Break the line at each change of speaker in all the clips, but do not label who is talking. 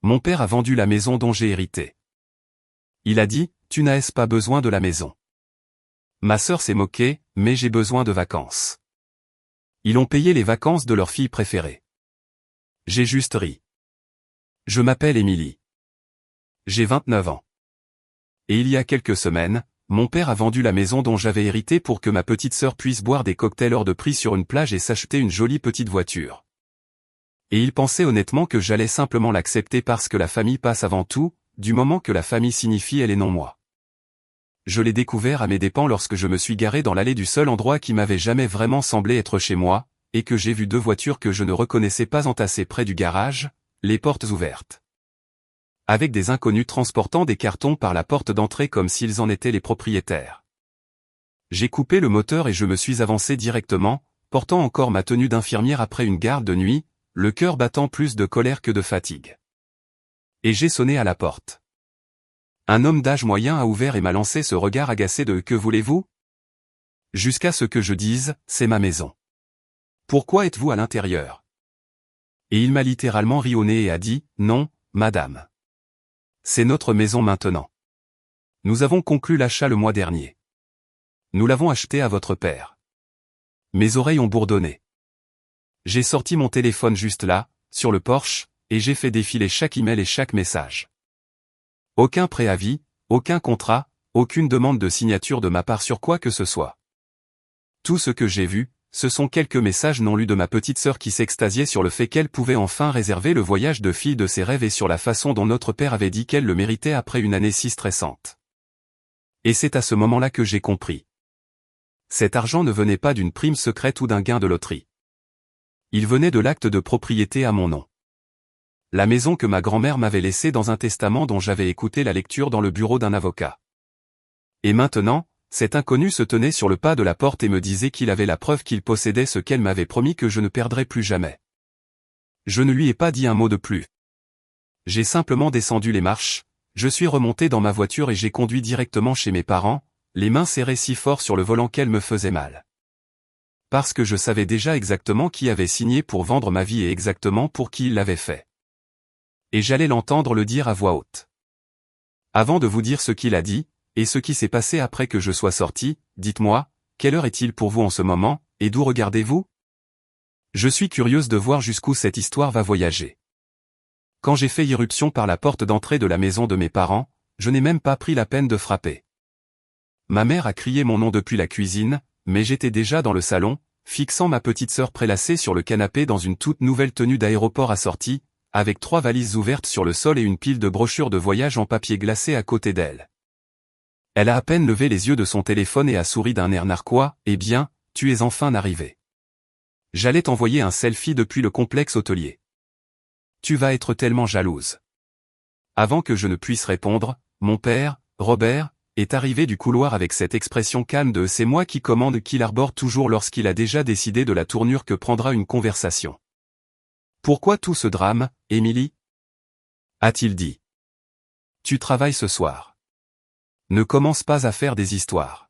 Mon père a vendu la maison dont j'ai hérité. Il a dit, tu n'as pas besoin de la maison. Ma sœur s'est moquée, mais j'ai besoin de vacances. Ils ont payé les vacances de leur fille préférée. J'ai juste ri. Je m'appelle Émilie. J'ai 29 ans. Et il y a quelques semaines, mon père a vendu la maison dont j'avais hérité pour que ma petite sœur puisse boire des cocktails hors de prix sur une plage et s'acheter une jolie petite voiture. Et il pensait honnêtement que j'allais simplement l'accepter parce que la famille passe avant tout, du moment que la famille signifie elle et non moi. Je l'ai découvert à mes dépens lorsque je me suis garé dans l'allée du seul endroit qui m'avait jamais vraiment semblé être chez moi, et que j'ai vu deux voitures que je ne reconnaissais pas entassées près du garage, les portes ouvertes. Avec des inconnus transportant des cartons par la porte d'entrée comme s'ils en étaient les propriétaires. J'ai coupé le moteur et je me suis avancé directement, portant encore ma tenue d'infirmière après une garde de nuit, le cœur battant plus de colère que de fatigue. Et j'ai sonné à la porte. Un homme d'âge moyen a ouvert et m'a lancé ce regard agacé de « Que voulez-vous » jusqu'à ce que je dise « C'est ma maison. Pourquoi êtes-vous à l'intérieur » Et il m'a littéralement ri au nez et a dit « Non, madame. C'est notre maison maintenant. Nous avons conclu l'achat le mois dernier. Nous l'avons acheté à votre père. » Mes oreilles ont bourdonné. J'ai sorti mon téléphone juste là, sur le porche, et j'ai fait défiler chaque email et chaque message. Aucun préavis, aucun contrat, aucune demande de signature de ma part sur quoi que ce soit. Tout ce que j'ai vu, ce sont quelques messages non lus de ma petite sœur qui s'extasiait sur le fait qu'elle pouvait enfin réserver le voyage de fille de ses rêves et sur la façon dont notre père avait dit qu'elle le méritait après une année si stressante. Et c'est à ce moment-là que j'ai compris. Cet argent ne venait pas d'une prime secrète ou d'un gain de loterie. Il venait de l'acte de propriété à mon nom. La maison que ma grand-mère m'avait laissée dans un testament dont j'avais écouté la lecture dans le bureau d'un avocat. Et maintenant, cet inconnu se tenait sur le pas de la porte et me disait qu'il avait la preuve qu'il possédait ce qu'elle m'avait promis que je ne perdrais plus jamais. Je ne lui ai pas dit un mot de plus. J'ai simplement descendu les marches, je suis remonté dans ma voiture et j'ai conduit directement chez mes parents, les mains serrées si fort sur le volant qu'elles me faisaient mal. Parce que je savais déjà exactement qui avait signé pour vendre ma vie et exactement pour qui il l'avait fait. Et j'allais l'entendre le dire à voix haute. Avant de vous dire ce qu'il a dit, et ce qui s'est passé après que je sois sorti, dites-moi, quelle heure est-il pour vous en ce moment, et d'où regardez-vous ? Je suis curieuse de voir jusqu'où cette histoire va voyager. Quand j'ai fait irruption par la porte d'entrée de la maison de mes parents, je n'ai même pas pris la peine de frapper. Ma mère a crié mon nom depuis la cuisine, mais j'étais déjà dans le salon, fixant ma petite sœur prélassée sur le canapé dans une toute nouvelle tenue d'aéroport assortie, avec 3 valises ouvertes sur le sol et une pile de brochures de voyage en papier glacé à côté d'elle. Elle a à peine levé les yeux de son téléphone et a souri d'un air narquois, « Eh bien, tu es enfin arrivé. J'allais t'envoyer un selfie depuis le complexe hôtelier. Tu vas être tellement jalouse. » Avant que je ne puisse répondre, mon père, Robert, est arrivé du couloir avec cette expression calme de « C'est moi qui commande » qu'il arbore toujours lorsqu'il a déjà décidé de la tournure que prendra une conversation. « Pourquoi tout ce drame, Émilie » a-t-il dit. « Tu travailles ce soir. Ne commence pas à faire des histoires. »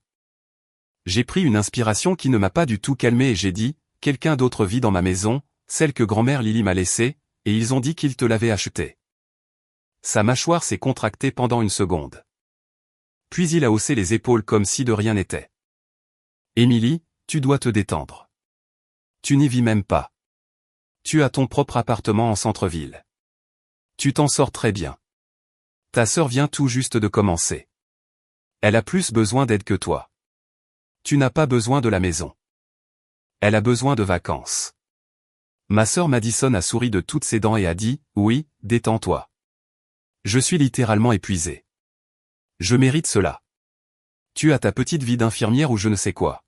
J'ai pris une inspiration qui ne m'a pas du tout calmé et j'ai dit, « Quelqu'un d'autre vit dans ma maison, celle que grand-mère Lily m'a laissée, et ils ont dit qu'ils te l'avaient achetée. » Sa mâchoire s'est contractée pendant une seconde. Puis il a haussé les épaules comme si de rien n'était. « Émilie, tu dois te détendre. Tu n'y vis même pas. Tu as ton propre appartement en centre-ville. Tu t'en sors très bien. Ta sœur vient tout juste de commencer. Elle a plus besoin d'aide que toi. Tu n'as pas besoin de la maison. Elle a besoin de vacances. » Ma sœur Madison a souri de toutes ses dents et a dit, « Oui, détends-toi. Je suis littéralement épuisée. Je mérite cela. Tu as ta petite vie d'infirmière ou je ne sais quoi. »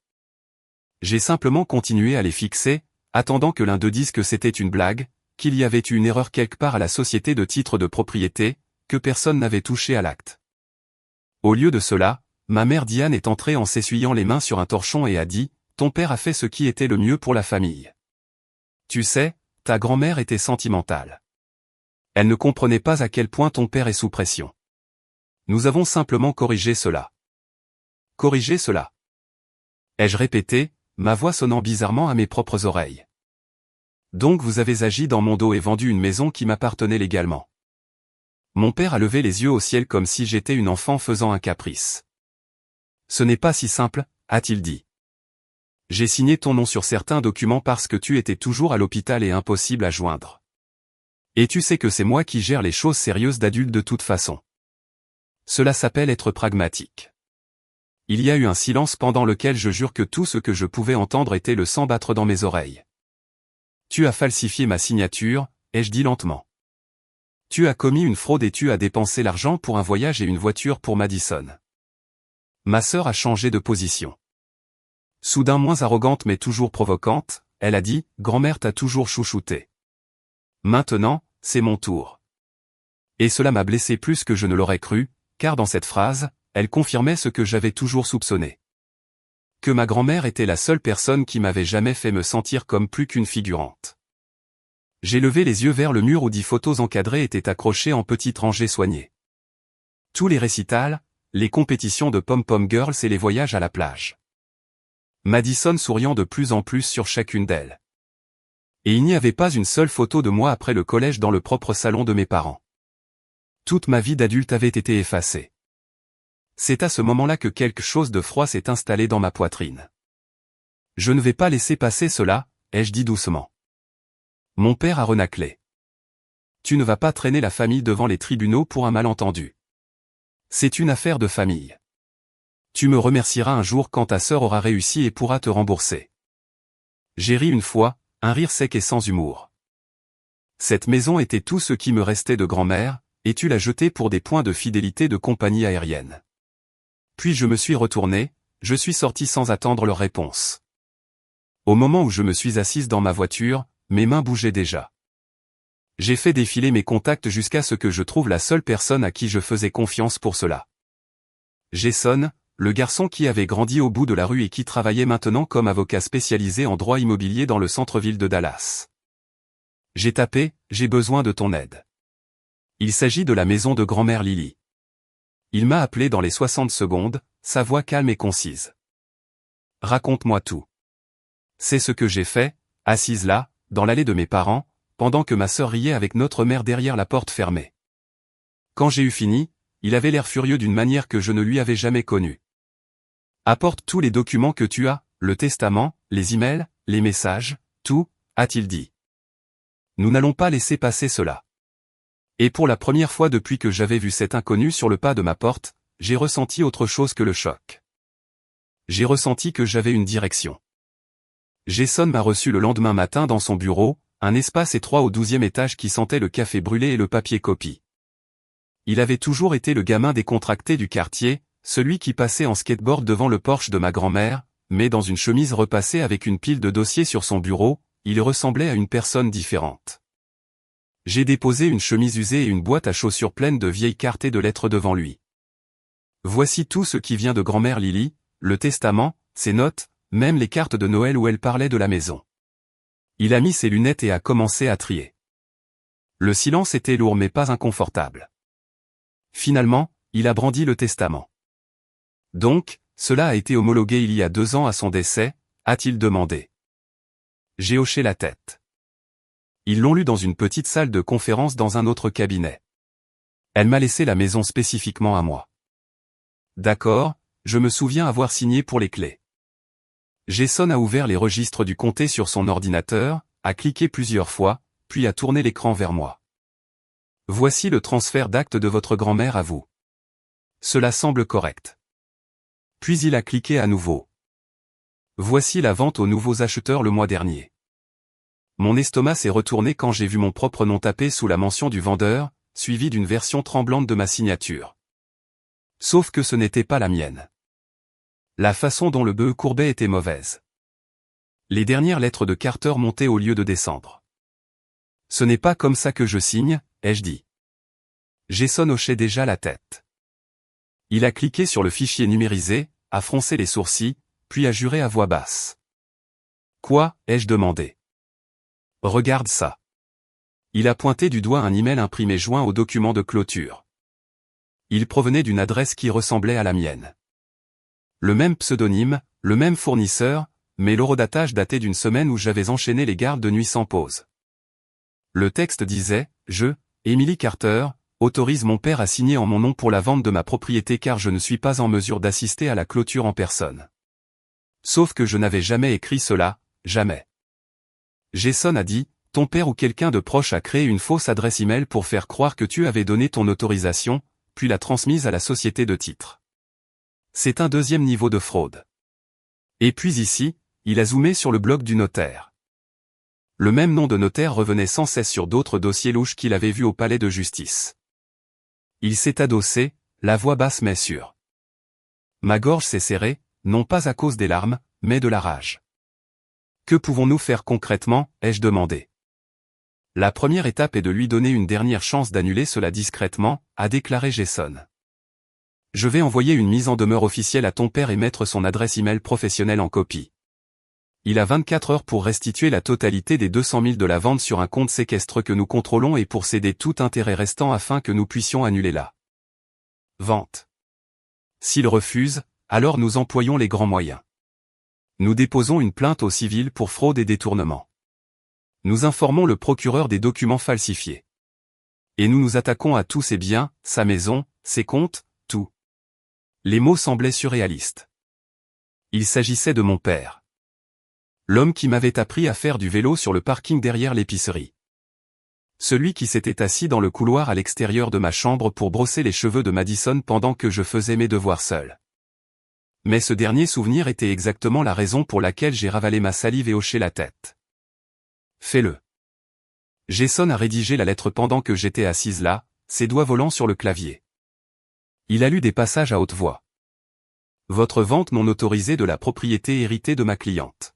J'ai simplement continué à les fixer, attendant que l'un d'eux dise que c'était une blague, qu'il y avait eu une erreur quelque part à la société de titre de propriété, que personne n'avait touché à l'acte. Au lieu de cela, ma mère Diane est entrée en s'essuyant les mains sur un torchon et a dit, « Ton père a fait ce qui était le mieux pour la famille. Tu sais, ta grand-mère était sentimentale. Elle ne comprenait pas à quel point ton père est sous pression. Nous avons simplement corrigé cela. » Corriger cela. Ai-je répété, ma voix sonnant bizarrement à mes propres oreilles. « Donc vous avez agi dans mon dos et vendu une maison qui m'appartenait légalement. Mon père a levé les yeux au ciel comme si j'étais une enfant faisant un caprice. Ce n'est pas si simple, a-t-il dit. J'ai signé ton nom sur certains documents parce que tu étais toujours à l'hôpital et impossible à joindre. Et tu sais que c'est moi qui gère les choses sérieuses d'adulte de toute façon. Cela s'appelle être pragmatique. Il y a eu un silence pendant lequel je jure que tout ce que je pouvais entendre était le sang battre dans mes oreilles. Tu as falsifié ma signature, ai-je dit lentement. Tu as commis une fraude et tu as dépensé l'argent pour un voyage et une voiture pour Madison. Ma sœur a changé de position. Soudain moins arrogante mais toujours provocante, elle a dit, grand-mère t'a toujours chouchouté. Maintenant, c'est mon tour. Et cela m'a blessé plus que je ne l'aurais cru, car dans cette phrase, elle confirmait ce que j'avais toujours soupçonné. Que ma grand-mère était la seule personne qui m'avait jamais fait me sentir comme plus qu'une figurante. J'ai levé les yeux vers le mur où 10 photos encadrées étaient accrochées en petites rangées soignées. Tous les récitals, les compétitions de pom-pom girls et les voyages à la plage. Madison souriant de plus en plus sur chacune d'elles. Et il n'y avait pas une seule photo de moi après le collège dans le propre salon de mes parents. Toute ma vie d'adulte avait été effacée. C'est à ce moment-là que quelque chose de froid s'est installé dans ma poitrine. Je ne vais pas laisser passer cela, ai-je dit doucement. Mon père a renâclé. Tu ne vas pas traîner la famille devant les tribunaux pour un malentendu. C'est une affaire de famille. Tu me remercieras un jour quand ta sœur aura réussi et pourra te rembourser. J'ai ri une fois, un rire sec et sans humour. Cette maison était tout ce qui me restait de grand-mère, et tu l'as jetée pour des points de fidélité de compagnie aérienne. Puis je me suis retourné, je suis sorti sans attendre leur réponse. Au moment où je me suis assise dans ma voiture, mes mains bougeaient déjà. J'ai fait défiler mes contacts jusqu'à ce que je trouve la seule personne à qui je faisais confiance pour cela. Jason, le garçon qui avait grandi au bout de la rue et qui travaillait maintenant comme avocat spécialisé en droit immobilier dans le centre-ville de Dallas. J'ai tapé, j'ai besoin de ton aide. Il s'agit de la maison de grand-mère Lily. Il m'a appelé dans les 60 secondes, sa voix calme et concise. Raconte-moi tout. C'est ce que j'ai fait, assise là, dans l'allée de mes parents, pendant que ma sœur riait avec notre mère derrière la porte fermée. Quand j'ai eu fini, il avait l'air furieux d'une manière que je ne lui avais jamais connue. Apporte tous les documents que tu as, le testament, les emails, les messages, tout, a-t-il dit. Nous n'allons pas laisser passer cela. Et pour la première fois depuis que j'avais vu cet inconnu sur le pas de ma porte, j'ai ressenti autre chose que le choc. J'ai ressenti que j'avais une direction. Jason m'a reçu le lendemain matin dans son bureau, un espace étroit au 12e étage qui sentait le café brûlé et le papier copie. Il avait toujours été le gamin décontracté du quartier, celui qui passait en skateboard devant le Porsche de ma grand-mère, mais dans une chemise repassée avec une pile de dossiers sur son bureau, il ressemblait à une personne différente. J'ai déposé une chemise usée et une boîte à chaussures pleine de vieilles cartes et de lettres devant lui. Voici tout ce qui vient de grand-mère Lily, le testament, ses notes, même les cartes de Noël où elle parlait de la maison. Il a mis ses lunettes et a commencé à trier. Le silence était lourd mais pas inconfortable. Finalement, il a brandi le testament. Donc, cela a été homologué il y a 2 ans à son décès, a-t-il demandé. J'ai hoché la tête. Ils l'ont lu dans une petite salle de conférence dans un autre cabinet. Elle m'a laissé la maison spécifiquement à moi. D'accord, je me souviens avoir signé pour les clés. Jason a ouvert les registres du comté sur son ordinateur, a cliqué plusieurs fois, puis a tourné l'écran vers moi. Voici le transfert d'actes de votre grand-mère à vous. Cela semble correct. Puis il a cliqué à nouveau. Voici la vente aux nouveaux acheteurs le mois dernier. Mon estomac s'est retourné quand j'ai vu mon propre nom tapé sous la mention du vendeur, suivi d'une version tremblante de ma signature. Sauf que ce n'était pas la mienne. La façon dont le bœuf courbait était mauvaise. Les dernières lettres de Carter montaient au lieu de descendre. Ce n'est pas comme ça que je signe, ai-je dit. Jason hochait déjà la tête. Il a cliqué sur le fichier numérisé, a froncé les sourcils, puis a juré à voix basse. Quoi, ai-je demandé. Regarde ça. Il a pointé du doigt un email imprimé joint au document de clôture. Il provenait d'une adresse qui ressemblait à la mienne. Le même pseudonyme, le même fournisseur, mais l'horodatage datait d'une semaine où j'avais enchaîné les gardes de nuit sans pause. Le texte disait, Emily Carter, autorise mon père à signer en mon nom pour la vente de ma propriété car je ne suis pas en mesure d'assister à la clôture en personne. Sauf que je n'avais jamais écrit cela, jamais. Jason a dit, ton père ou quelqu'un de proche a créé une fausse adresse email pour faire croire que tu avais donné ton autorisation, puis l'a transmise à la société de titres. C'est un deuxième niveau de fraude. Et puis ici, il a zoomé sur le blog du notaire. Le même nom de notaire revenait sans cesse sur d'autres dossiers louches qu'il avait vus au palais de justice. Il s'est adossé, la voix basse mais sûre. Ma gorge s'est serrée, non pas à cause des larmes, mais de la rage. Que pouvons-nous faire concrètement, ai-je demandé. La première étape est de lui donner une dernière chance d'annuler cela discrètement, a déclaré Jason. Je vais envoyer une mise en demeure officielle à ton père et mettre son adresse email professionnelle en copie. Il a 24 heures pour restituer la totalité des 200 000 de la vente sur un compte séquestre que nous contrôlons et pour céder tout intérêt restant afin que nous puissions annuler la vente. S'il refuse, alors nous employons les grands moyens. Nous déposons une plainte au civil pour fraude et détournement. Nous informons le procureur des documents falsifiés. Et nous nous attaquons à tous ses biens, sa maison, ses comptes, tout. Les mots semblaient surréalistes. Il s'agissait de mon père. L'homme qui m'avait appris à faire du vélo sur le parking derrière l'épicerie. Celui qui s'était assis dans le couloir à l'extérieur de ma chambre pour brosser les cheveux de Madison pendant que je faisais mes devoirs seul. Mais ce dernier souvenir était exactement la raison pour laquelle j'ai ravalé ma salive et hoché la tête. Fais-le. Jason a rédigé la lettre pendant que j'étais assise là, ses doigts volant sur le clavier. Il a lu des passages à haute voix. Votre vente non autorisée de la propriété héritée de ma cliente.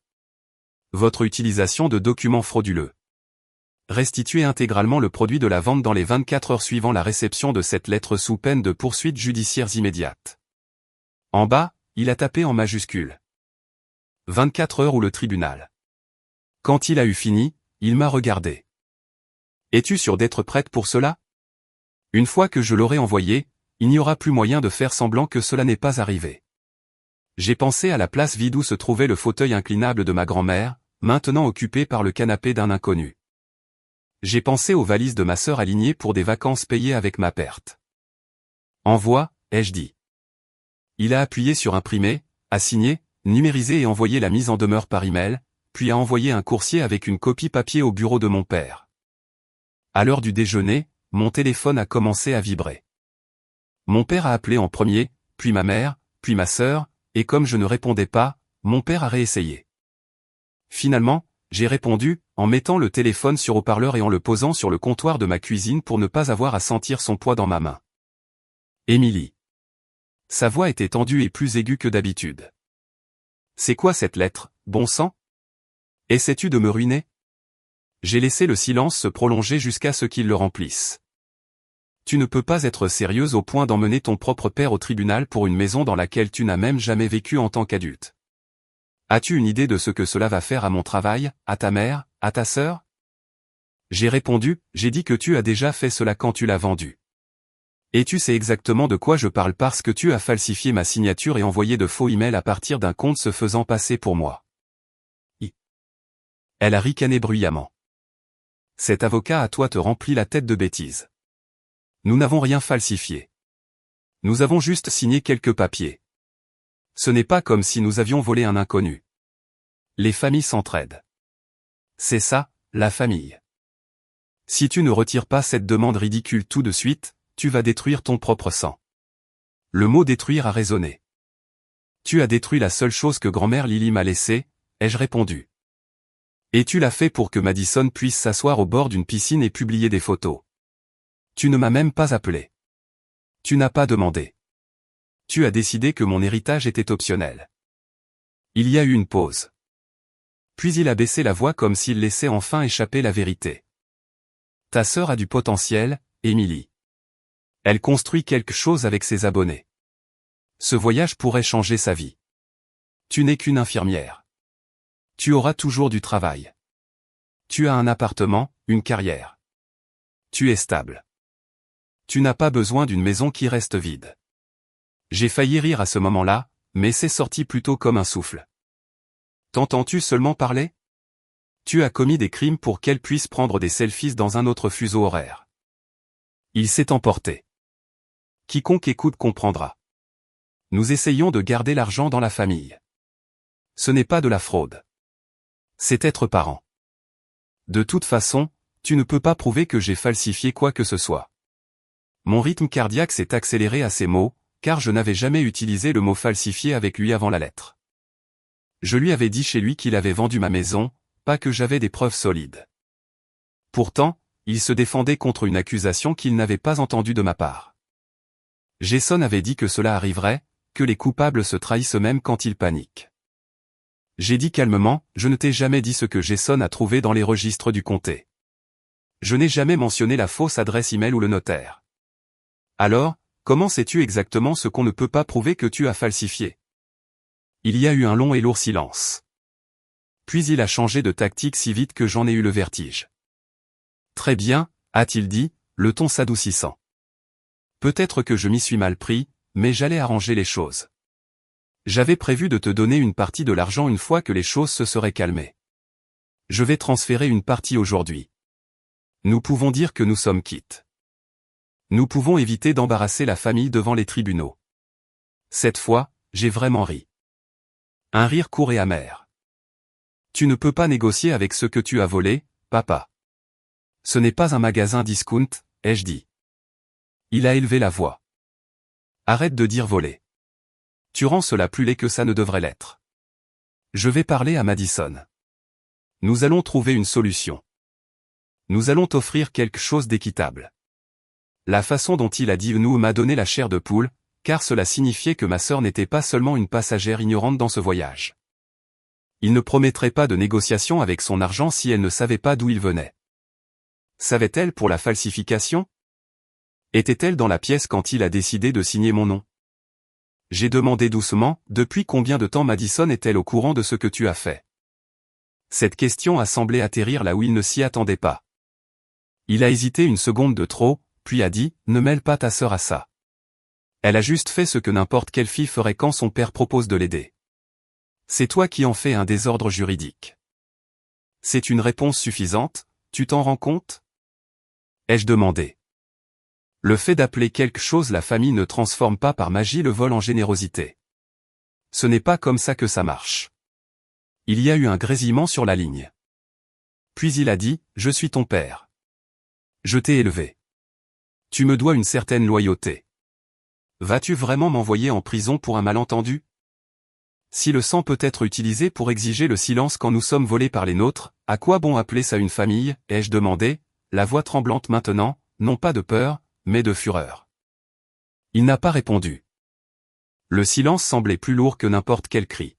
Votre utilisation de documents frauduleux. Restituez intégralement le produit de la vente dans les 24 heures suivant la réception de cette lettre sous peine de poursuites judiciaires immédiates. En bas, il a tapé en majuscule. 24 heures ou le tribunal. Quand il a eu fini, il m'a regardé. Es-tu sûre d'être prête pour cela? Une fois que je l'aurai envoyé, il n'y aura plus moyen de faire semblant que cela n'est pas arrivé. J'ai pensé à la place vide où se trouvait le fauteuil inclinable de ma grand-mère, maintenant occupé par le canapé d'un inconnu. J'ai pensé aux valises de ma sœur alignées pour des vacances payées avec ma perte. Envoie, ai-je dit. Il a appuyé sur imprimer, a signé, numérisé et envoyé la mise en demeure par email, puis a envoyé un coursier avec une copie papier au bureau de mon père. À l'heure du déjeuner, mon téléphone a commencé à vibrer. Mon père a appelé en premier, puis ma mère, puis ma sœur, et comme je ne répondais pas, mon père a réessayé. Finalement, j'ai répondu, en mettant le téléphone sur haut-parleur et en le posant sur le comptoir de ma cuisine pour ne pas avoir à sentir son poids dans ma main. Émilie. Sa voix était tendue et plus aiguë que d'habitude. C'est quoi cette lettre, bon sang? Essaies-tu de me ruiner? J'ai laissé le silence se prolonger jusqu'à ce qu'il le remplisse. Tu ne peux pas être sérieuse au point d'emmener ton propre père au tribunal pour une maison dans laquelle tu n'as même jamais vécu en tant qu'adulte. As-tu une idée de ce que cela va faire à mon travail, à ta mère, à ta sœur? J'ai répondu, j'ai dit que tu as déjà fait cela quand tu l'as vendu. Et tu sais exactement de quoi je parle parce que tu as falsifié ma signature et envoyé de faux emails à partir d'un compte se faisant passer pour moi. Elle a ricané bruyamment. Cet avocat à toi te remplit la tête de bêtises. Nous n'avons rien falsifié. Nous avons juste signé quelques papiers. Ce n'est pas comme si nous avions volé un inconnu. Les familles s'entraident. C'est ça, la famille. Si tu ne retires pas cette demande ridicule tout de suite, tu vas détruire ton propre sang. Le mot détruire a résonné. Tu as détruit la seule chose que grand-mère Lily m'a laissée, ai-je répondu. Et tu l'as fait pour que Madison puisse s'asseoir au bord d'une piscine et publier des photos. Tu ne m'as même pas appelé. Tu n'as pas demandé. Tu as décidé que mon héritage était optionnel. Il y a eu une pause. Puis il a baissé la voix comme s'il laissait enfin échapper la vérité. Ta sœur a du potentiel, Émilie. Elle construit quelque chose avec ses abonnés. Ce voyage pourrait changer sa vie. Tu n'es qu'une infirmière. Tu auras toujours du travail. Tu as un appartement, une carrière. Tu es stable. Tu n'as pas besoin d'une maison qui reste vide. J'ai failli rire à ce moment-là, mais c'est sorti plutôt comme un souffle. T'entends-tu seulement parler? Tu as commis des crimes pour qu'elle puisse prendre des selfies dans un autre fuseau horaire. Il s'est emporté. Quiconque écoute comprendra. Nous essayons de garder l'argent dans la famille. Ce n'est pas de la fraude. C'est être parent. De toute façon, tu ne peux pas prouver que j'ai falsifié quoi que ce soit. Mon rythme cardiaque s'est accéléré à ces mots, car je n'avais jamais utilisé le mot falsifié avec lui avant la lettre. Je lui avais dit chez lui qu'il avait vendu ma maison, pas que j'avais des preuves solides. Pourtant, il se défendait contre une accusation qu'il n'avait pas entendue de ma part. Jason avait dit que cela arriverait, que les coupables se trahissent eux-mêmes quand ils paniquent. J'ai dit calmement, je ne t'ai jamais dit ce que Jason a trouvé dans les registres du comté. Je n'ai jamais mentionné la fausse adresse email ou le notaire. Alors, comment sais-tu exactement ce qu'on ne peut pas prouver que tu as falsifié? Il y a eu un long et lourd silence. Puis il a changé de tactique si vite que j'en ai eu le vertige. Très bien, a-t-il dit, le ton s'adoucissant. Peut-être que je m'y suis mal pris, mais j'allais arranger les choses. J'avais prévu de te donner une partie de l'argent une fois que les choses se seraient calmées. Je vais transférer une partie aujourd'hui. Nous pouvons dire que nous sommes quittes. Nous pouvons éviter d'embarrasser la famille devant les tribunaux. Cette fois, j'ai vraiment ri. Un rire court et amer. Tu ne peux pas négocier avec ce que tu as volé, papa. Ce n'est pas un magasin discount, ai-je dit. Il a élevé la voix. Arrête de dire voler. Tu rends cela plus laid que ça ne devrait l'être. Je vais parler à Madison. Nous allons trouver une solution. Nous allons t'offrir quelque chose d'équitable. La façon dont il a dit nous m'a donné la chair de poule, car cela signifiait que ma sœur n'était pas seulement une passagère ignorante dans ce voyage. Il ne promettrait pas de négociation avec son argent si elle ne savait pas d'où il venait. Savait-elle pour la falsification? Était-elle dans la pièce quand il a décidé de signer mon nom? J'ai demandé doucement, depuis combien de temps Madison est-elle au courant de ce que tu as fait? Cette question a semblé atterrir là où il ne s'y attendait pas. Il a hésité une seconde de trop, puis a dit, ne mêle pas ta sœur à ça. Elle a juste fait ce que n'importe quelle fille ferait quand son père propose de l'aider. C'est toi qui en fais un désordre juridique. C'est une réponse suffisante, tu t'en rends compte? Ai-je demandé. Le fait d'appeler quelque chose la famille ne transforme pas par magie le vol en générosité. Ce n'est pas comme ça que ça marche. Il y a eu un grésillement sur la ligne. Puis il a dit, je suis ton père. Je t'ai élevé. Tu me dois une certaine loyauté. Vas-tu vraiment m'envoyer en prison pour un malentendu? Si le sang peut être utilisé pour exiger le silence quand nous sommes volés par les nôtres, à quoi bon appeler ça une famille, ai-je demandé, la voix tremblante maintenant, non pas de peur, mais de fureur. Il n'a pas répondu. Le silence semblait plus lourd que n'importe quel cri.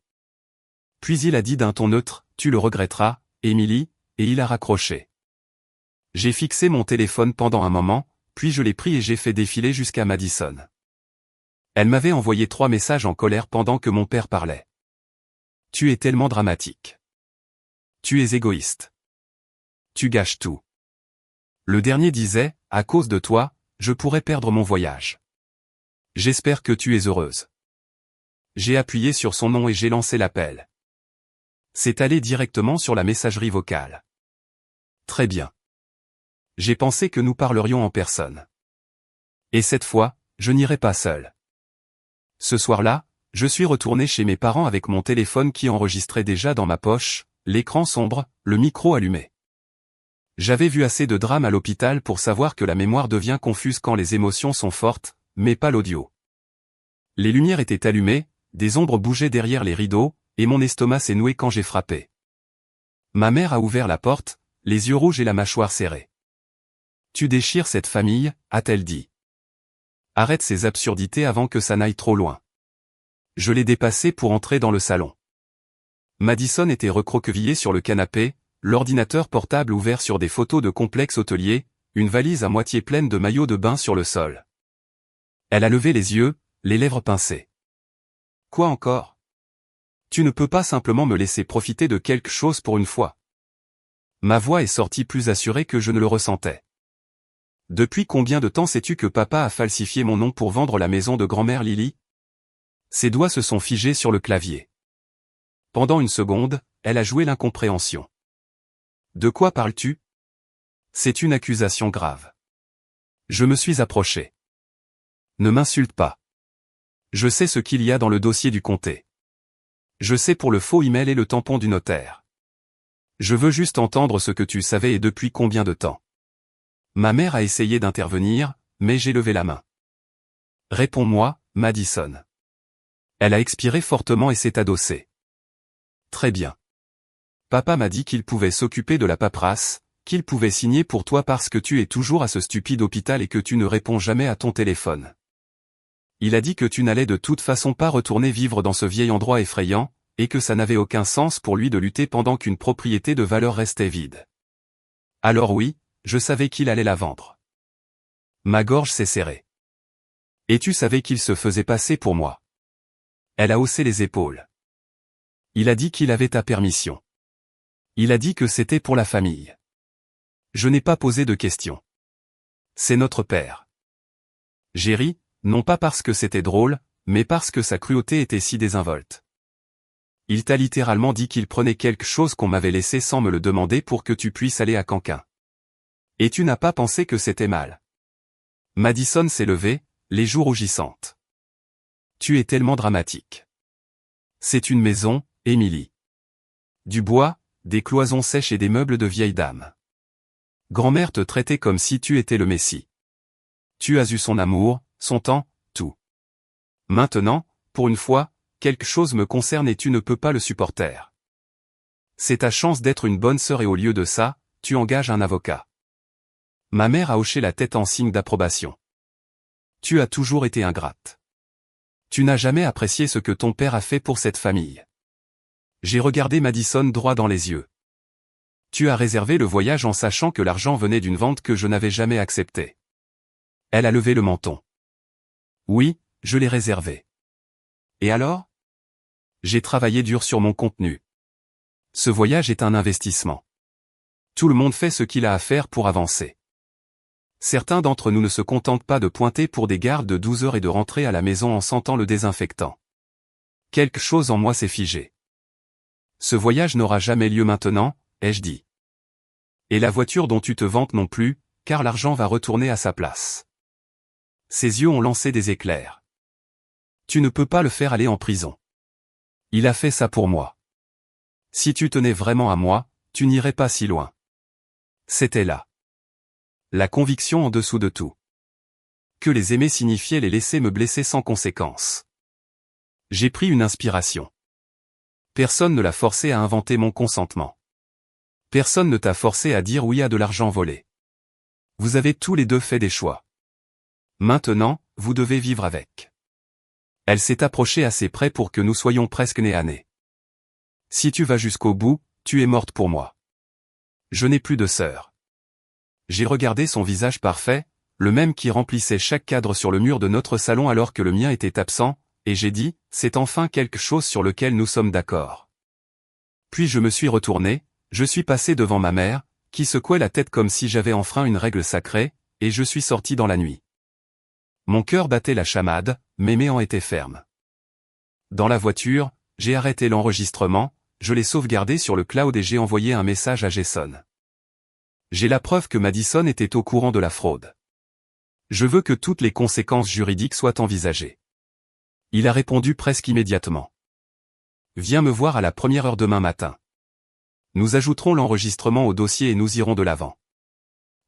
Puis il a dit d'un ton neutre, tu le regretteras, Emily, et il a raccroché. J'ai fixé mon téléphone pendant un moment, puis je l'ai pris et j'ai fait défiler jusqu'à Madison. Elle m'avait envoyé 3 messages en colère pendant que mon père parlait. Tu es tellement dramatique. Tu es égoïste. Tu gâches tout. Le dernier disait, à cause de toi, je pourrais perdre mon voyage. J'espère que tu es heureuse. J'ai appuyé sur son nom et j'ai lancé l'appel. C'est allé directement sur la messagerie vocale. Très bien. J'ai pensé que nous parlerions en personne. Et cette fois, je n'irai pas seul. Ce soir-là, je suis retourné chez mes parents avec mon téléphone qui enregistrait déjà dans ma poche, l'écran sombre, le micro allumé. J'avais vu assez de drames à l'hôpital pour savoir que la mémoire devient confuse quand les émotions sont fortes, mais pas l'audio. Les lumières étaient allumées, des ombres bougeaient derrière les rideaux, et mon estomac s'est noué quand j'ai frappé. Ma mère a ouvert la porte, les yeux rouges et la mâchoire serrée. Tu déchires cette famille, a-t-elle dit. Arrête ces absurdités avant que ça n'aille trop loin. Je l'ai dépassé pour entrer dans le salon. Madison était recroquevillée sur le canapé, l'ordinateur portable ouvert sur des photos de complexes hôteliers, une valise à moitié pleine de maillots de bain sur le sol. Elle a levé les yeux, les lèvres pincées. Quoi encore? Tu ne peux pas simplement me laisser profiter de quelque chose pour une fois. Ma voix est sortie plus assurée que je ne le ressentais. Depuis combien de temps sais-tu que papa a falsifié mon nom pour vendre la maison de grand-mère Lily? Ses doigts se sont figés sur le clavier. Pendant une seconde, elle a joué l'incompréhension. De quoi parles-tu? C'est une accusation grave. Je me suis approché. Ne m'insulte pas. Je sais ce qu'il y a dans le dossier du comté. Je sais pour le faux email et le tampon du notaire. Je veux juste entendre ce que tu savais et depuis combien de temps. Ma mère a essayé d'intervenir, mais j'ai levé la main. Réponds-moi, Madison. Elle a expiré fortement et s'est adossée. Très bien. Papa m'a dit qu'il pouvait s'occuper de la paperasse, qu'il pouvait signer pour toi parce que tu es toujours à ce stupide hôpital et que tu ne réponds jamais à ton téléphone. Il a dit que tu n'allais de toute façon pas retourner vivre dans ce vieil endroit effrayant, et que ça n'avait aucun sens pour lui de lutter pendant qu'une propriété de valeur restait vide. Alors oui, je savais qu'il allait la vendre. Ma gorge s'est serrée. Et tu savais qu'il se faisait passer pour moi. Elle a haussé les épaules. Il a dit qu'il avait ta permission. Il a dit que c'était pour la famille. Je n'ai pas posé de questions. C'est notre père. J'ai ri, non pas parce que c'était drôle, mais parce que sa cruauté était si désinvolte. Il t'a littéralement dit qu'il prenait quelque chose qu'on m'avait laissé sans me le demander pour que tu puisses aller à Canquin. Et tu n'as pas pensé que c'était mal. Madison s'est levée, les joues rougissantes. Tu es tellement dramatique. C'est une maison, Émilie. Du bois, des cloisons sèches et des meubles de vieille dame. Grand-mère te traitait comme si tu étais le Messie. Tu as eu son amour, son temps, tout. Maintenant, pour une fois, quelque chose me concerne et tu ne peux pas le supporter. C'est ta chance d'être une bonne sœur et au lieu de ça, tu engages un avocat. Ma mère a hoché la tête en signe d'approbation. Tu as toujours été ingrate. Tu n'as jamais apprécié ce que ton père a fait pour cette famille. J'ai regardé Madison droit dans les yeux. Tu as réservé le voyage en sachant que l'argent venait d'une vente que je n'avais jamais acceptée. Elle a levé le menton. Oui, je l'ai réservé. Et alors? J'ai travaillé dur sur mon contenu. Ce voyage est un investissement. Tout le monde fait ce qu'il a à faire pour avancer. Certains d'entre nous ne se contentent pas de pointer pour des gardes de 12 heures et de rentrer à la maison en sentant le désinfectant. Quelque chose en moi s'est figé. Ce voyage n'aura jamais lieu maintenant, ai-je dit. Et la voiture dont tu te vantes non plus, car l'argent va retourner à sa place. Ses yeux ont lancé des éclairs. Tu ne peux pas le faire aller en prison. Il a fait ça pour moi. Si tu tenais vraiment à moi, tu n'irais pas si loin. C'était là. La conviction en dessous de tout. Que les aimer signifiait les laisser me blesser sans conséquence. J'ai pris une inspiration. Personne ne l'a forcé à inventer mon consentement. Personne ne t'a forcé à dire oui à de l'argent volé. Vous avez tous les deux fait des choix. Maintenant, vous devez vivre avec. Elle s'est approchée assez près pour que nous soyons presque nez à nez. Si tu vas jusqu'au bout, tu es morte pour moi. Je n'ai plus de sœur. J'ai regardé son visage parfait, le même qui remplissait chaque cadre sur le mur de notre salon alors que le mien était absent, et j'ai dit, c'est enfin quelque chose sur lequel nous sommes d'accord. Puis je me suis retourné, je suis passé devant ma mère, qui secouait la tête comme si j'avais enfreint une règle sacrée, et je suis sorti dans la nuit. Mon cœur battait la chamade, mes mains étaient fermes. Dans la voiture, j'ai arrêté l'enregistrement, je l'ai sauvegardé sur le cloud et j'ai envoyé un message à Jason. J'ai la preuve que Madison était au courant de la fraude. Je veux que toutes les conséquences juridiques soient envisagées. Il a répondu presque immédiatement. Viens me voir à la première heure demain matin. Nous ajouterons l'enregistrement au dossier et nous irons de l'avant.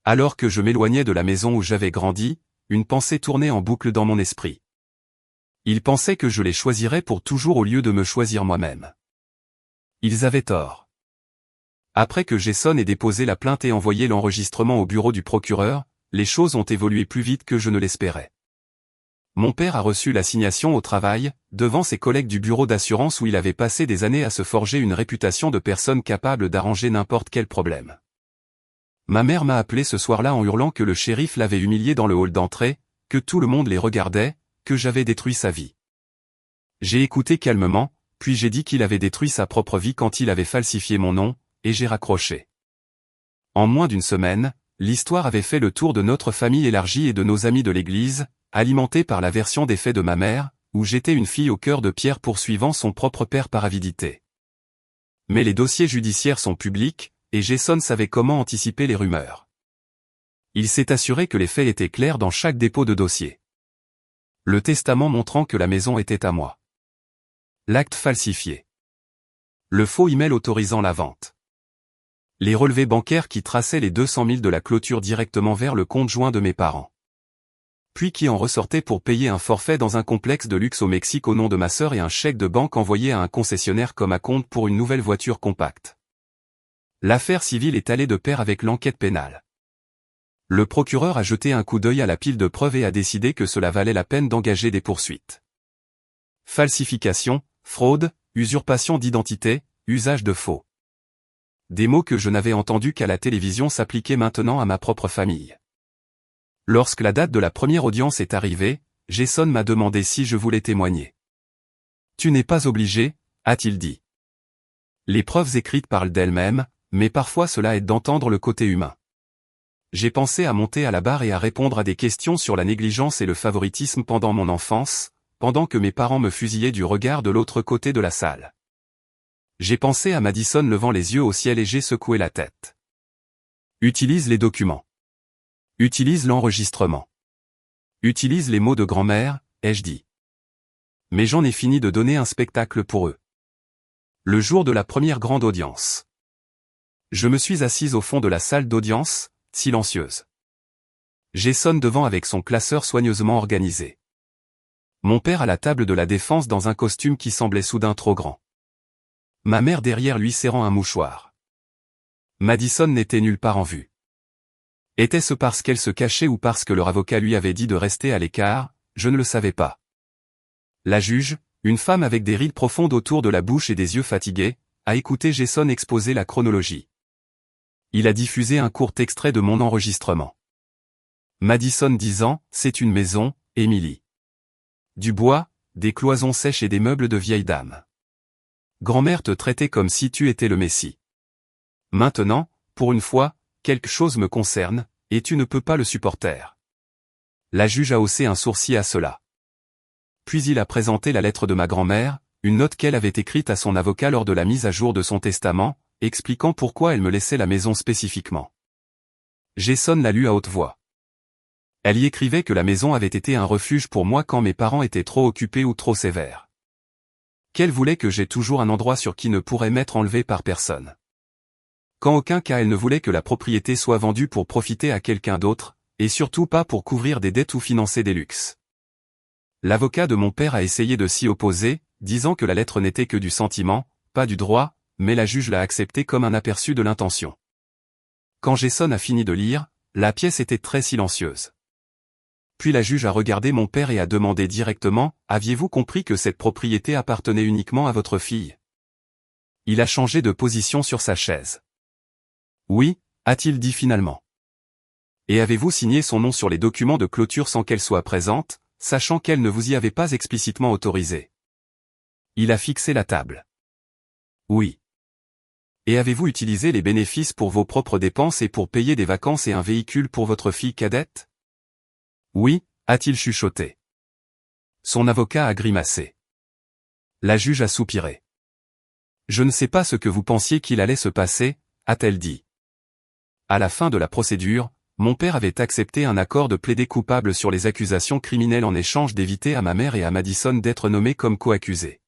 Alors que je m'éloignais de la maison où j'avais grandi, une pensée tournait en boucle dans mon esprit. Ils pensaient que je les choisirais pour toujours au lieu de me choisir moi-même. Ils avaient tort. Après que Jason ait déposé la plainte et envoyé l'enregistrement au bureau du procureur, les choses ont évolué plus vite que je ne l'espérais. Mon père a reçu l'assignation au travail, devant ses collègues du bureau d'assurance où il avait passé des années à se forger une réputation de personne capable d'arranger n'importe quel problème. Ma mère m'a appelé ce soir-là en hurlant que le shérif l'avait humilié dans le hall d'entrée, que tout le monde les regardait, que j'avais détruit sa vie. J'ai écouté calmement, puis j'ai dit qu'il avait détruit sa propre vie quand il avait falsifié mon nom, et j'ai raccroché. En moins d'une semaine, l'histoire avait fait le tour de notre famille élargie et de nos amis de l'église, alimentée par la version des faits de ma mère, où j'étais une fille au cœur de pierre poursuivant son propre père par avidité. Mais les dossiers judiciaires sont publics, et Jason savait comment anticiper les rumeurs. Il s'est assuré que les faits étaient clairs dans chaque dépôt de dossier. Le testament montrant que la maison était à moi. L'acte falsifié. Le faux email autorisant la vente. Les relevés bancaires qui traçaient les 200 000 de la clôture directement vers le compte joint de mes parents. Puis qui en ressortaient pour payer un forfait dans un complexe de luxe au Mexique au nom de ma sœur et un chèque de banque envoyé à un concessionnaire comme acompte pour une nouvelle voiture compacte. L'affaire civile est allée de pair avec l'enquête pénale. Le procureur a jeté un coup d'œil à la pile de preuves et a décidé que cela valait la peine d'engager des poursuites. Falsification, fraude, usurpation d'identité, usage de faux. Des mots que je n'avais entendus qu'à la télévision s'appliquaient maintenant à ma propre famille. Lorsque la date de la première audience est arrivée, Jason m'a demandé si je voulais témoigner. « Tu n'es pas obligé », a-t-il dit. Les preuves écrites parlent d'elles-mêmes, mais parfois cela aide d'entendre le côté humain. J'ai pensé à monter à la barre et à répondre à des questions sur la négligence et le favoritisme pendant mon enfance, pendant que mes parents me fusillaient du regard de l'autre côté de la salle. J'ai pensé à Madison levant les yeux au ciel et j'ai secoué la tête. Utilise les documents. Utilise l'enregistrement. Utilise les mots de grand-mère, ai-je dit. Mais j'en ai fini de donner un spectacle pour eux. Le jour de la première grande audience. Je me suis assise au fond de la salle d'audience, silencieuse. Jason devant avec son classeur soigneusement organisé. Mon père à la table de la défense dans un costume qui semblait soudain trop grand. Ma mère derrière lui serrant un mouchoir. Madison n'était nulle part en vue. Était-ce parce qu'elle se cachait ou parce que leur avocat lui avait dit de rester à l'écart? Je ne le savais pas. La juge, une femme avec des rides profondes autour de la bouche et des yeux fatigués, a écouté Jason exposer la chronologie. Il a diffusé un court extrait de mon enregistrement. Madison disant, c'est une maison, Emily. Du bois, des cloisons sèches et des meubles de vieille dame. Grand-mère te traitait comme si tu étais le Messie. Maintenant, pour une fois, quelque chose me concerne, et tu ne peux pas le supporter. La juge a haussé un sourcil à cela. Puis il a présenté la lettre de ma grand-mère, une note qu'elle avait écrite à son avocat lors de la mise à jour de son testament, expliquant pourquoi elle me laissait la maison spécifiquement. Jason l'a lu à haute voix. Elle y écrivait que la maison avait été un refuge pour moi quand mes parents étaient trop occupés ou trop sévères. Qu'elle voulait que j'aie toujours un endroit sur qui ne pourrait m'être enlevé par personne. Qu'en aucun cas elle ne voulait que la propriété soit vendue pour profiter à quelqu'un d'autre, et surtout pas pour couvrir des dettes ou financer des luxes. L'avocat de mon père a essayé de s'y opposer, disant que la lettre n'était que du sentiment, pas du droit, mais la juge l'a accepté comme un aperçu de l'intention. Quand Jason a fini de lire, la pièce était très silencieuse. Puis la juge a regardé mon père et a demandé directement, « Aviez-vous compris que cette propriété appartenait uniquement à votre fille ?» Il a changé de position sur sa chaise. « Oui », a-t-il dit finalement. « Et avez-vous signé son nom sur les documents de clôture sans qu'elle soit présente, sachant qu'elle ne vous y avait pas explicitement autorisé ?» Il a fixé la table. « Oui. » Et avez-vous utilisé les bénéfices pour vos propres dépenses et pour payer des vacances et un véhicule pour votre fille cadette? Oui, a-t-il chuchoté. Son avocat a grimacé. La juge a soupiré. Je ne sais pas ce que vous pensiez qu'il allait se passer, a-t-elle dit. À la fin de la procédure, mon père avait accepté un accord de plaider coupable sur les accusations criminelles en échange d'éviter à ma mère et à Madison d'être nommés comme co-accusés.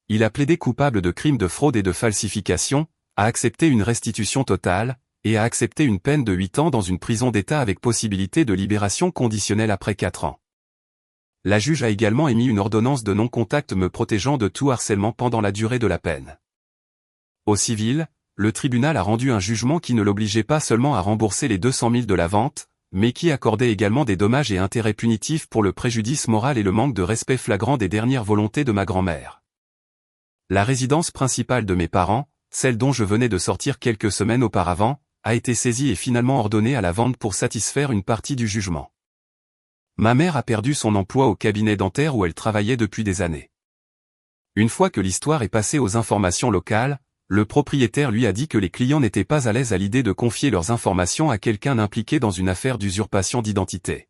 Il a plaidé coupable de crimes de fraude et de falsification, a accepté une restitution totale, et a accepté une peine de 8 ans dans une prison d'État avec possibilité de libération conditionnelle après 4 ans. La juge a également émis une ordonnance de non-contact me protégeant de tout harcèlement pendant la durée de la peine. Au civil, le tribunal a rendu un jugement qui ne l'obligeait pas seulement à rembourser les 200 000 de la vente, mais qui accordait également des dommages et intérêts punitifs pour le préjudice moral et le manque de respect flagrant des dernières volontés de ma grand-mère. La résidence principale de mes parents, celle dont je venais de sortir quelques semaines auparavant, a été saisie et finalement ordonnée à la vente pour satisfaire une partie du jugement. Ma mère a perdu son emploi au cabinet dentaire où elle travaillait depuis des années. Une fois que l'histoire est passée aux informations locales, le propriétaire lui a dit que les clients n'étaient pas à l'aise à l'idée de confier leurs informations à quelqu'un impliqué dans une affaire d'usurpation d'identité.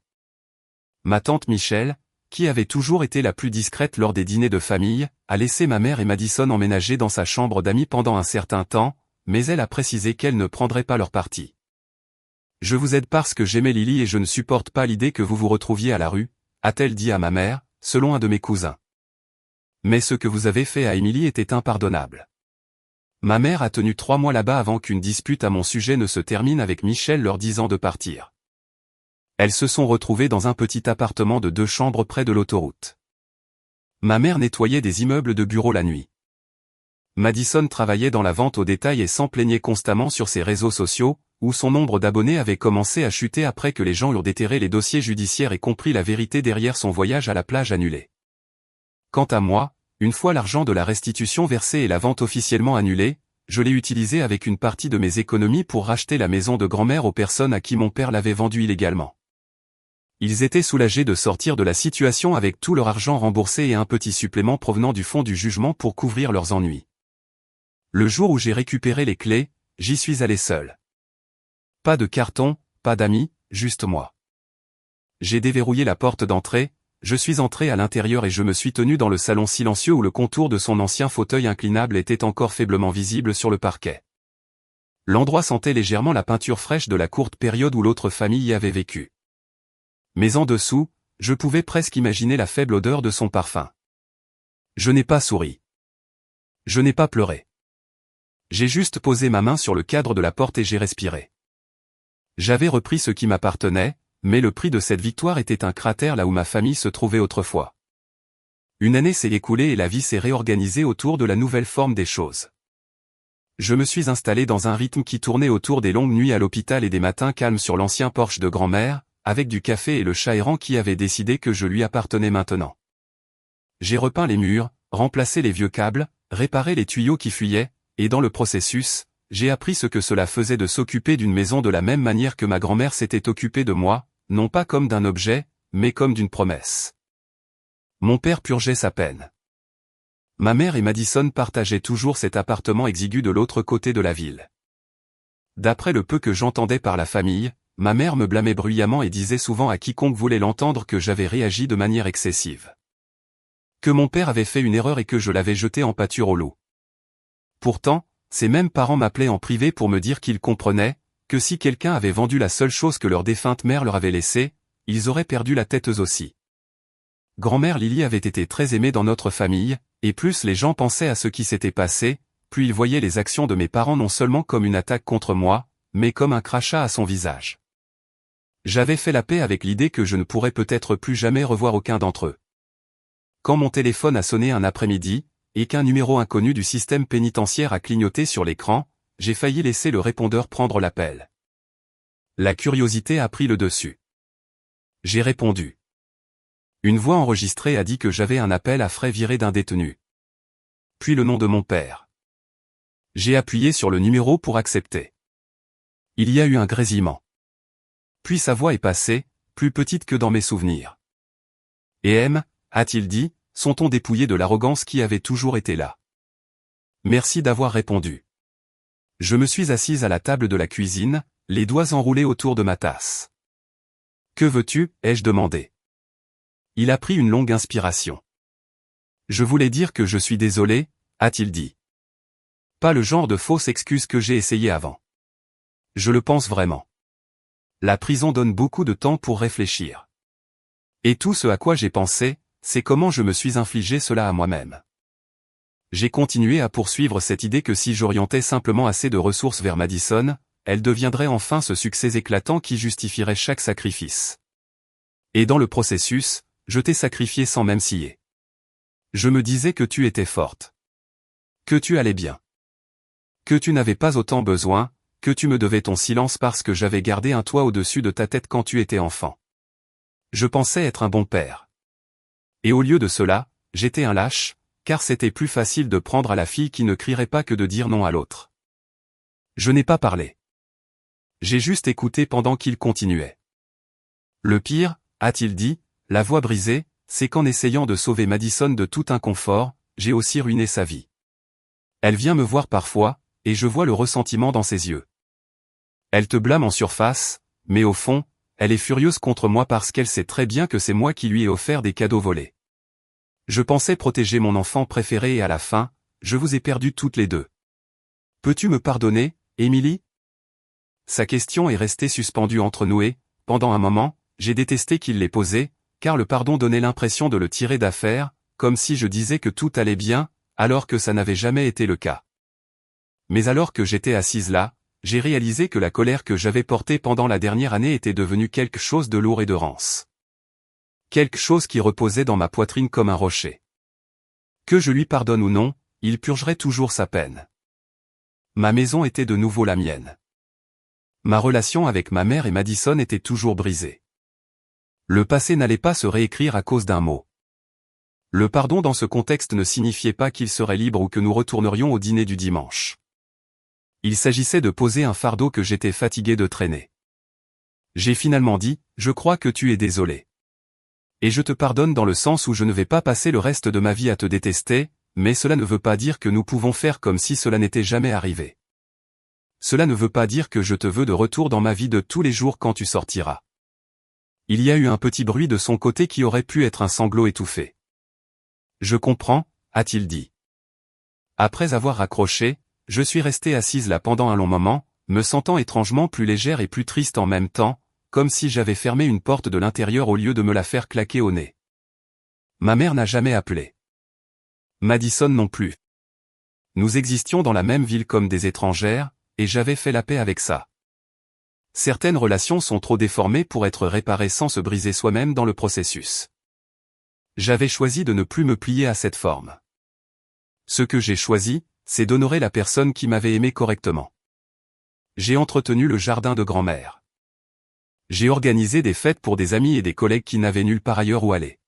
Ma tante Michelle, qui avait toujours été la plus discrète lors des dîners de famille, a laissé ma mère et Madison emménager dans sa chambre d'amis pendant un certain temps, mais elle a précisé qu'elle ne prendrait pas leur parti. Je vous aide parce que j'aimais Lily et je ne supporte pas l'idée que vous vous retrouviez à la rue, a-t-elle dit à ma mère, selon un de mes cousins. Mais ce que vous avez fait à Emily était impardonnable. Ma mère a tenu 3 mois là-bas avant qu'une dispute à mon sujet ne se termine avec Michel leur disant de partir. Elles se sont retrouvées dans un petit appartement de 2 chambres près de l'autoroute. Ma mère nettoyait des immeubles de bureaux la nuit. Madison travaillait dans la vente au détail et s'en plaignait constamment sur ses réseaux sociaux, où son nombre d'abonnés avait commencé à chuter après que les gens eurent déterré les dossiers judiciaires et compris la vérité derrière son voyage à la plage annulé. Quant à moi, une fois l'argent de la restitution versé et la vente officiellement annulée, je l'ai utilisé avec une partie de mes économies pour racheter la maison de grand-mère aux personnes à qui mon père l'avait vendue illégalement. Ils étaient soulagés de sortir de la situation avec tout leur argent remboursé et un petit supplément provenant du fonds du jugement pour couvrir leurs ennuis. Le jour où j'ai récupéré les clés, j'y suis allé seul. Pas de carton, pas d'amis, juste moi. J'ai déverrouillé la porte d'entrée, je suis entré à l'intérieur et je me suis tenu dans le salon silencieux où le contour de son ancien fauteuil inclinable était encore faiblement visible sur le parquet. L'endroit sentait légèrement la peinture fraîche de la courte période où l'autre famille y avait vécu. Mais en dessous, je pouvais presque imaginer la faible odeur de son parfum. Je n'ai pas souri. Je n'ai pas pleuré. J'ai juste posé ma main sur le cadre de la porte et j'ai respiré. J'avais repris ce qui m'appartenait, mais le prix de cette victoire était un cratère là où ma famille se trouvait autrefois. Une année s'est écoulée et la vie s'est réorganisée autour de la nouvelle forme des choses. Je me suis installé dans un rythme qui tournait autour des longues nuits à l'hôpital et des matins calmes sur l'ancien porche de grand-mère, avec du café et le chat errant qui avait décidé que je lui appartenais maintenant. J'ai repeint les murs, remplacé les vieux câbles, réparé les tuyaux qui fuyaient, et dans le processus, j'ai appris ce que cela faisait de s'occuper d'une maison de la même manière que ma grand-mère s'était occupée de moi, non pas comme d'un objet, mais comme d'une promesse. Mon père purgeait sa peine. Ma mère et Madison partageaient toujours cet appartement exigu de l'autre côté de la ville. D'après le peu que j'entendais par la famille, ma mère me blâmait bruyamment et disait souvent à quiconque voulait l'entendre que j'avais réagi de manière excessive. Que mon père avait fait une erreur et que je l'avais jeté en pâture au loup. Pourtant, ces mêmes parents m'appelaient en privé pour me dire qu'ils comprenaient, que si quelqu'un avait vendu la seule chose que leur défunte mère leur avait laissée, ils auraient perdu la tête eux aussi. Grand-mère Lily avait été très aimée dans notre famille, et plus les gens pensaient à ce qui s'était passé, plus ils voyaient les actions de mes parents non seulement comme une attaque contre moi, mais comme un crachat à son visage. J'avais fait la paix avec l'idée que je ne pourrais peut-être plus jamais revoir aucun d'entre eux. Quand mon téléphone a sonné un après-midi, et qu'un numéro inconnu du système pénitentiaire a clignoté sur l'écran, j'ai failli laisser le répondeur prendre l'appel. La curiosité a pris le dessus. J'ai répondu. Une voix enregistrée a dit que j'avais un appel à frais viré d'un détenu. Puis le nom de mon père. J'ai appuyé sur le numéro pour accepter. Il y a eu un grésillement. Puis sa voix est passée, plus petite que dans mes souvenirs. Et M, a-t-il dit, son ton dépouillé de l'arrogance qui avait toujours été là. Merci d'avoir répondu. Je me suis assise à la table de la cuisine, les doigts enroulés autour de ma tasse. Que veux-tu, ai-je demandé. Il a pris une longue inspiration. Je voulais dire que je suis désolé, a-t-il dit. Pas le genre de fausse excuse que j'ai essayé avant. Je le pense vraiment. La prison donne beaucoup de temps pour réfléchir. Et tout ce à quoi j'ai pensé, c'est comment je me suis infligé cela à moi-même. J'ai continué à poursuivre cette idée que si j'orientais simplement assez de ressources vers Madison, elle deviendrait enfin ce succès éclatant qui justifierait chaque sacrifice. Et dans le processus, je t'ai sacrifié sans même scier. Je me disais que tu étais forte. Que tu allais bien. Que tu n'avais pas autant besoin, que tu me devais ton silence parce que j'avais gardé un toit au-dessus de ta tête quand tu étais enfant. Je pensais être un bon père. Et au lieu de cela, j'étais un lâche, car c'était plus facile de prendre à la fille qui ne crierait pas que de dire non à l'autre. Je n'ai pas parlé. J'ai juste écouté pendant qu'il continuait. Le pire, a-t-il dit, la voix brisée, c'est qu'en essayant de sauver Madison de tout inconfort, j'ai aussi ruiné sa vie. Elle vient me voir parfois, et je vois le ressentiment dans ses yeux. Elle te blâme en surface, mais au fond, elle est furieuse contre moi parce qu'elle sait très bien que c'est moi qui lui ai offert des cadeaux volés. Je pensais protéger mon enfant préféré et à la fin, je vous ai perdu toutes les deux. Peux-tu me pardonner, Emily ? Sa question est restée suspendue entre nous et, pendant un moment, j'ai détesté qu'il l'ait posée, car le pardon donnait l'impression de le tirer d'affaire, comme si je disais que tout allait bien, alors que ça n'avait jamais été le cas. Mais alors que j'étais assise là, j'ai réalisé que la colère que j'avais portée pendant la dernière année était devenue quelque chose de lourd et de rance. Quelque chose qui reposait dans ma poitrine comme un rocher. Que je lui pardonne ou non, il purgerait toujours sa peine. Ma maison était de nouveau la mienne. Ma relation avec ma mère et Madison était toujours brisée. Le passé n'allait pas se réécrire à cause d'un mot. Le pardon dans ce contexte ne signifiait pas qu'il serait libre ou que nous retournerions au dîner du dimanche. Il s'agissait de poser un fardeau que j'étais fatigué de traîner. J'ai finalement dit, je crois que tu es désolé. Et je te pardonne dans le sens où je ne vais pas passer le reste de ma vie à te détester, mais cela ne veut pas dire que nous pouvons faire comme si cela n'était jamais arrivé. Cela ne veut pas dire que je te veux de retour dans ma vie de tous les jours quand tu sortiras. Il y a eu un petit bruit de son côté qui aurait pu être un sanglot étouffé. Je comprends, a-t-il dit. Après avoir raccroché, je suis restée assise là pendant un long moment, me sentant étrangement plus légère et plus triste en même temps, comme si j'avais fermé une porte de l'intérieur au lieu de me la faire claquer au nez. Ma mère n'a jamais appelé. Madison non plus. Nous existions dans la même ville comme des étrangères, et j'avais fait la paix avec ça. Certaines relations sont trop déformées pour être réparées sans se briser soi-même dans le processus. J'avais choisi de ne plus me plier à cette forme. Ce que j'ai choisi, c'est d'honorer la personne qui m'avait aimé correctement. J'ai entretenu le jardin de grand-mère. J'ai organisé des fêtes pour des amis et des collègues qui n'avaient nulle part ailleurs où aller.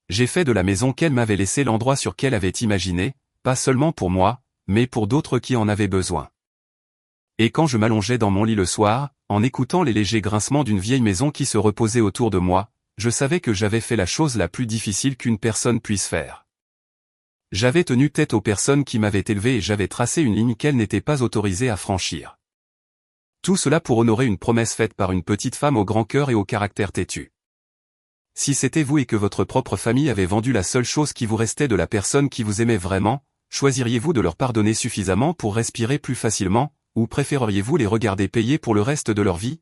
J'ai fait de la maison qu'elle m'avait laissée l'endroit sur qu'elle avait imaginé, pas seulement pour moi, mais pour d'autres qui en avaient besoin. Et quand je m'allongeais dans mon lit le soir, en écoutant les légers grincements d'une vieille maison qui se reposait autour de moi, je savais que j'avais fait la chose la plus difficile qu'une personne puisse faire. J'avais tenu tête aux personnes qui m'avaient élevé et j'avais tracé une ligne qu'elles n'étaient pas autorisées à franchir. Tout cela pour honorer une promesse faite par une petite femme au grand cœur et au caractère têtu. Si c'était vous et que votre propre famille avait vendu la seule chose qui vous restait de la personne qui vous aimait vraiment, choisiriez-vous de leur pardonner suffisamment pour respirer plus facilement, ou préféreriez-vous les regarder payer pour le reste de leur vie?